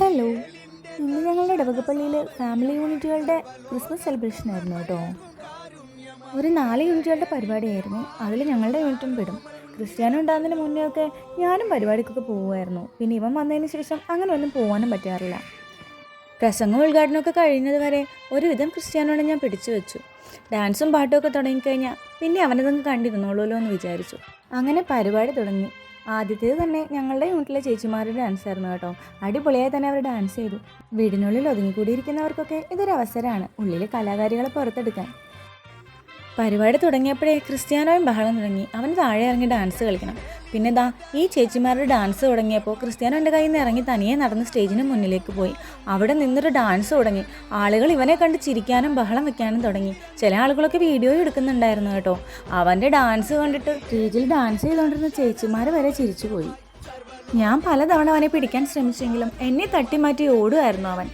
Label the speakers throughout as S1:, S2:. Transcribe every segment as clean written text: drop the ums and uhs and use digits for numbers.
S1: Hello, ഇന്ന് ഞങ്ങളുടെ ഇടവകപ്പള്ളിയിൽ family യൂണിറ്റുകളുടെ ക്രിസ്മസ് സെലിബ്രേഷൻ ആയിരുന്നു കേട്ടോ. ഒരു 4 യൂണിറ്റുകളുടെ പരിപാടിയായിരുന്നു. അതിൽ ഞങ്ങളുടെ യൂണിറ്റും പെടും. ക്രിസ്ത്യാനോ ഉണ്ടാകുന്നതിന് മുന്നേ ഒക്കെ ഞാനും പരിപാടിക്കൊക്കെ പോകുമായിരുന്നു. പിന്നെ ഇവൻ വന്നതിന് ശേഷം അങ്ങനെ ഒന്നും പോകാനും പറ്റാറില്ല. പ്രസംഗം ഉദ്ഘാടനമൊക്കെ കഴിയുന്നത് വരെ ഒരുവിധം ക്രിസ്ത്യാനോടെ ഞാൻ പിടിച്ചു വെച്ചു. ഡാൻസും പാട്ടും ഒക്കെ തുടങ്ങിക്കഴിഞ്ഞാൽ പിന്നെ അവനതങ്ങ് കണ്ടിരുന്നോളൂല്ലോ എന്ന് വിചാരിച്ചു. അങ്ങനെ പരിപാടി തുടങ്ങി. ആദ്യത്തേത് തന്നെ ഞങ്ങളുടെ യൂണിറ്റിലെ ചേച്ചിമാരുടെ ഡാൻസ് ആയിരുന്നു കേട്ടോ. അടിപൊളിയായി തന്നെ അവർ ഡാൻസ് ചെയ്തു. വീടിനുള്ളിൽ ഒതുങ്ങിക്കൂടിയിരിക്കുന്നവർക്കൊക്കെ ഇതൊരു അവസരമാണ് ഉള്ളിലെ കലാകാരികളെ പുറത്തെടുക്കാൻ. പരിപാടി തുടങ്ങിയപ്പോഴേ ക്രിസ്ത്യാനോയും ബഹളം തുടങ്ങി. അവന് താഴെ ഇറങ്ങി ഡാൻസ് കളിക്കണം. പിന്നെ ഈ ചേച്ചിമാരുടെ ഡാൻസ് തുടങ്ങിയപ്പോൾ ക്രിസ്ത്യാനോ എൻ്റെ കയ്യിൽ നിന്ന് ഇറങ്ങി തനിയെ നടന്ന് സ്റ്റേജിന് മുന്നിലേക്ക് പോയി. അവിടെ നിന്നൊരു ഡാൻസ് തുടങ്ങി. ആളുകൾ ഇവനെ കണ്ട് ചിരിക്കാനും ബഹളം വെക്കാനും തുടങ്ങി. ചില ആളുകളൊക്കെ വീഡിയോ എടുക്കുന്നുണ്ടായിരുന്നു കേട്ടോ. അവൻ്റെ ഡാൻസ് കണ്ടിട്ട് സ്റ്റേജിൽ ഡാൻസ് ചെയ്തുകൊണ്ടിരുന്ന ചേച്ചിമാർ വരെ ചിരിച്ചു പോയി. ഞാൻ പലതവണ അവനെ പിടിക്കാൻ ശ്രമിച്ചെങ്കിലും എന്നെ തട്ടിമാറ്റി ഓടുമായിരുന്നു അവൻ.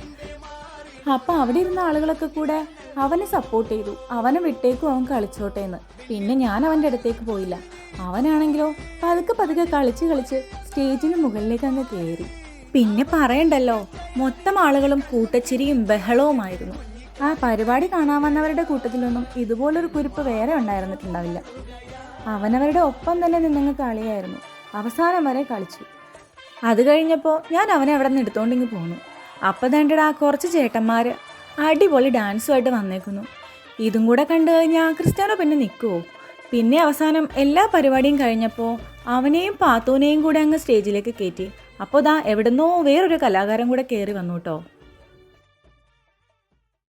S1: അപ്പം അവിടെ ഇരുന്ന ആളുകളൊക്കെ കൂടെ അവനെ സപ്പോർട്ട് ചെയ്തു. അവനെ വിട്ടേക്കും അവൻ കളിച്ചോട്ടെ എന്ന്. പിന്നെ ഞാൻ അവൻ്റെ അടുത്തേക്ക് പോയില്ല. അവനാണെങ്കിലോ പതുക്കെ കളിച്ച് സ്റ്റേജിന് മുകളിലേക്ക് അങ്ങ് കയറി. പിന്നെ പറയണ്ടല്ലോ, മൊത്തം ആളുകളും കൂട്ടച്ചിരിയും ബഹളവുമായിരുന്നു. ആ പരിപാടി കാണാൻ വന്നവരുടെ കൂട്ടത്തിലൊന്നും ഇതുപോലൊരു കുരിപ്പ് വേറെ ഉണ്ടായിരുന്നിട്ടുണ്ടാവില്ല. അവനവരുടെ ഒപ്പം തന്നെ നിന്നങ്ങ് കളിയായിരുന്നു. അവസാനം വരെ കളിച്ചു. അത് കഴിഞ്ഞപ്പോൾ ഞാൻ അവനെ അവിടെ നിന്ന് എടുത്തോണ്ടിങ്ങ് പോന്നു. അപ്പം തേണ്ടടാ കുറച്ച് ചേട്ടന്മാർ അടിപൊളി ഡാൻസുമായിട്ട് വന്നേക്കുന്നു. ഇതും കൂടെ കണ്ടു കഴിഞ്ഞാൽ ക്രിസ്ത്യാനോ പിന്നെ നിൽക്കുമോ? പിന്നെ അവസാനം എല്ലാ പരിപാടിയും കഴിഞ്ഞപ്പോൾ അവനെയും പാത്തൂനെയും കൂടെ അങ്ങ് സ്റ്റേജിലേക്ക് കയറ്റി. അപ്പോൾ എവിടുന്നോ വേറൊരു കലാകാരൻ കൂടെ കയറി വന്നു കേട്ടോ.